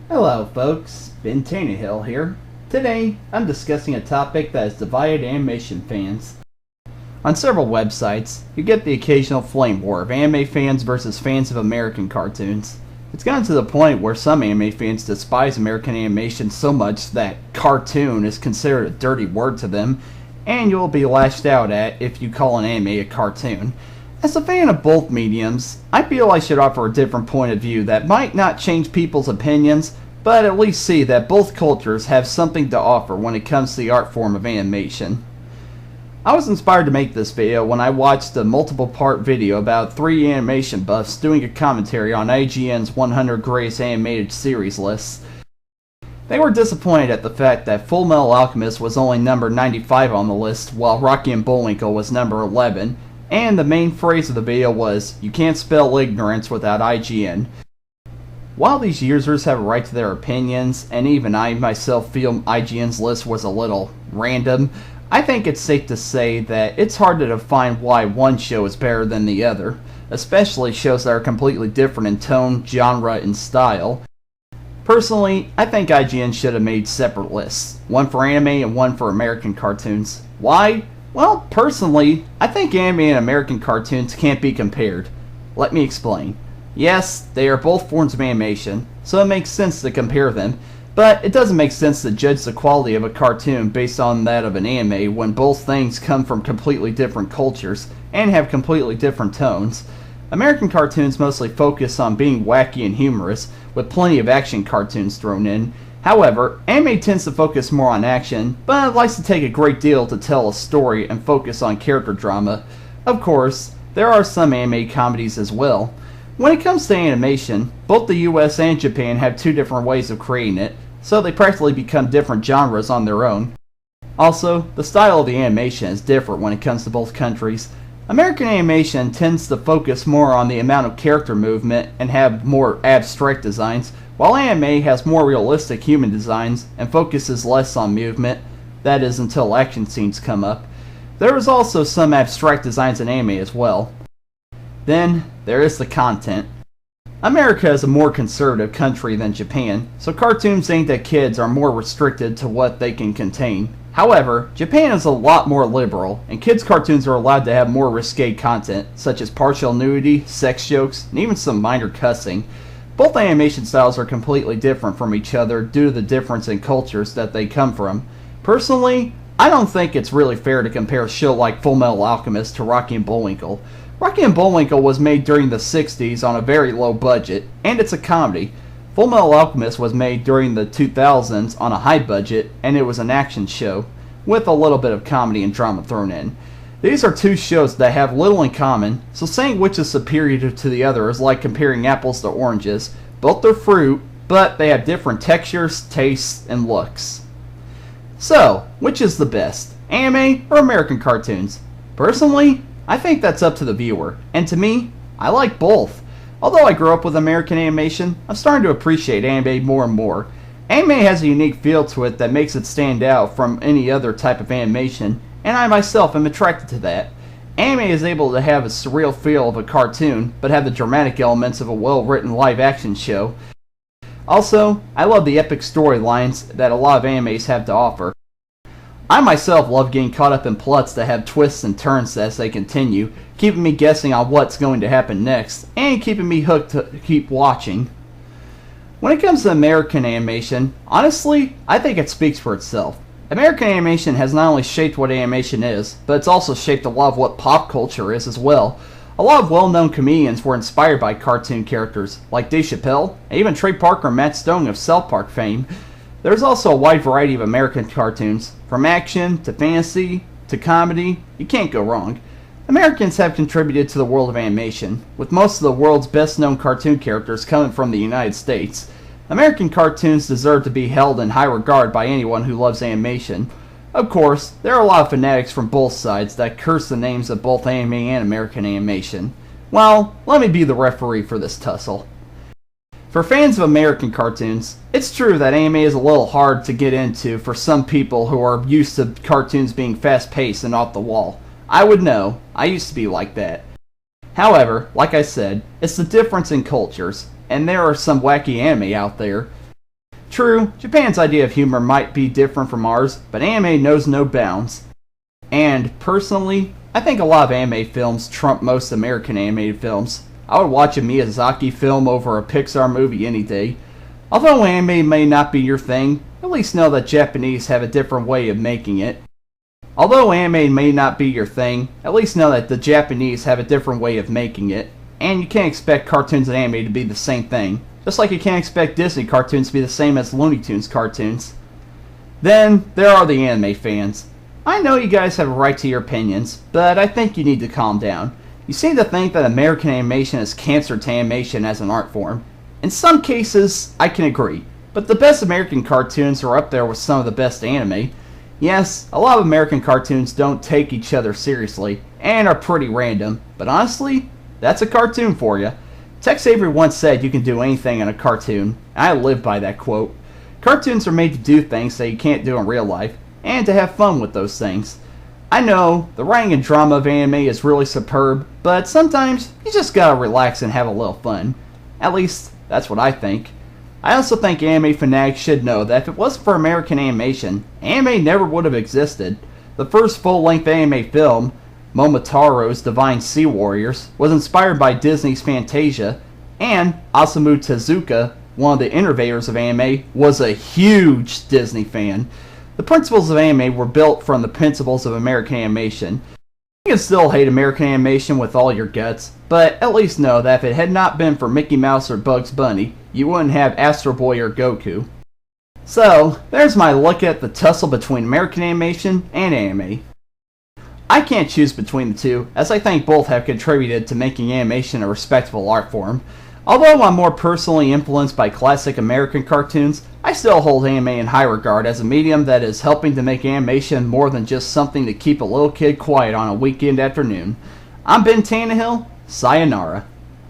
Hello folks, Ben Tannehill here. Today, I'm discussing a topic that has divided animation fans. On several websites, you get the occasional flame war of anime fans versus fans of American cartoons. It's gotten to the point where some anime fans despise American animation so much that cartoon is considered a dirty word to them, and you'll be lashed out at if you call an anime a cartoon. As a fan of both mediums, I feel I should offer a different point of view that might not change people's opinions, but at least see that both cultures have something to offer when it comes to the art form of animation. I was inspired to make this video when I watched a multiple part video about 3 animation buffs doing a commentary on IGN's 100 Greatest Animated Series lists. They were disappointed at the fact that Fullmetal Alchemist was only number 95 on the list, while Rocky and Bullwinkle was number 11, and the main phrase of the video was, "You can't spell ignorance without IGN." While these users have a right to their opinions, and even I myself feel IGN's list was a little random, I think it's safe to say that it's hard to define why one show is better than the other, especially shows that are completely different in tone, genre, and style. Personally, I think IGN should have made separate lists, one for anime and one for American cartoons. Why? Well, personally, I think anime and American cartoons can't be compared. Let me explain. Yes, they are both forms of animation, so it makes sense to compare them, but it doesn't make sense to judge the quality of a cartoon based on that of an anime when both things come from completely different cultures and have completely different tones. American cartoons mostly focus on being wacky and humorous, with plenty of action cartoons thrown in. However, anime tends to focus more on action, but it likes to take a great deal to tell a story and focus on character drama. Of course, there are some anime comedies as well. When it comes to animation, both the US and Japan have 2 different ways of creating it, so they practically become different genres on their own. Also, the style of the animation is different when it comes to both countries. American animation tends to focus more on the amount of character movement and have more abstract designs, while anime has more realistic human designs and focuses less on movement, that is until action scenes come up. There is also some abstract designs in anime as well. Then, there is the content. America is a more conservative country than Japan, so cartoons aimed at kids are more restricted to what they can contain. However, Japan is a lot more liberal, and kids' cartoons are allowed to have more risque content, such as partial nudity, sex jokes, and even some minor cussing. Both animation styles are completely different from each other due to the difference in cultures that they come from. Personally, I don't think it's really fair to compare a show like Fullmetal Alchemist to Rocky and Bullwinkle. Rocky and Bullwinkle was made during the 60s on a very low budget, and it's a comedy. Fullmetal Alchemist was made during the 2000s on a high budget, and it was an action show, with a little bit of comedy and drama thrown in. These are 2 shows that have little in common, so saying which is superior to the other is like comparing apples to oranges. Both are fruit, but they have different textures, tastes, and looks. So, which is the best, anime or American cartoons? Personally, I think that's up to the viewer, and to me, I like both. Although I grew up with American animation, I'm starting to appreciate anime more and more. Anime has a unique feel to it that makes it stand out from any other type of animation, and I myself am attracted to that. Anime is able to have a surreal feel of a cartoon, but have the dramatic elements of a well-written live-action show. Also, I love the epic storylines that a lot of animes have to offer. I myself love getting caught up in plots that have twists and turns as they continue, keeping me guessing on what's going to happen next, and keeping me hooked to keep watching. When it comes to American animation, honestly, I think it speaks for itself. American animation has not only shaped what animation is, but it's also shaped a lot of what pop culture is as well. A lot of well-known comedians were inspired by cartoon characters, like Dave Chappelle, and even Trey Parker and Matt Stone of South Park fame. There's also a wide variety of American cartoons, from action to fantasy to comedy. You can't go wrong. Americans have contributed to the world of animation, with most of the world's best-known cartoon characters coming from the United States. American cartoons deserve to be held in high regard by anyone who loves animation. Of course, there are a lot of fanatics from both sides that curse the names of both anime and American animation. Well, let me be the referee for this tussle. For fans of American cartoons, it's true that anime is a little hard to get into for some people who are used to cartoons being fast-paced and off the wall. I would know. I used to be like that. However, like I said, it's the difference in cultures, and there are some wacky anime out there. True, Japan's idea of humor might be different from ours, but anime knows no bounds. And personally, I think a lot of anime films trump most American animated films. I would watch a Miyazaki film over a Pixar movie any day. Although anime may not be your thing, at least know that Japanese have a different way of making it. Although anime may not be your thing, at least know that the Japanese have a different way of making it. And you can't expect cartoons and anime to be the same thing. Just like you can't expect Disney cartoons to be the same as Looney Tunes cartoons. Then, there are the anime fans. I know you guys have a right to your opinions, but I think you need to calm down. You seem to think that American animation is cancer to animation as an art form. In some cases, I can agree, but the best American cartoons are up there with some of the best anime. Yes, a lot of American cartoons don't take each other seriously, and are pretty random, but honestly, that's a cartoon for you. Tex Avery once said you can do anything in a cartoon, and I live by that quote. Cartoons are made to do things that you can't do in real life, and to have fun with those things. I know, the writing and drama of anime is really superb, but sometimes you just gotta relax and have a little fun. At least, that's what I think. I also think anime fanatics should know that if it wasn't for American animation, anime never would have existed. The first full-length anime film, Momotaro's Divine Sea Warriors, was inspired by Disney's Fantasia, and Osamu Tezuka, one of the innovators of anime, was a huge Disney fan. The principles of anime were built from the principles of American animation. You can still hate American animation with all your guts, but at least know that if it had not been for Mickey Mouse or Bugs Bunny, you wouldn't have Astro Boy or Goku. So, there's my look at the tussle between American animation and anime. I can't choose between the two, as I think both have contributed to making animation a respectable art form. Although I'm more personally influenced by classic American cartoons, I still hold anime in high regard as a medium that is helping to make animation more than just something to keep a little kid quiet on a weekend afternoon. I'm Ben Tannehill, sayonara.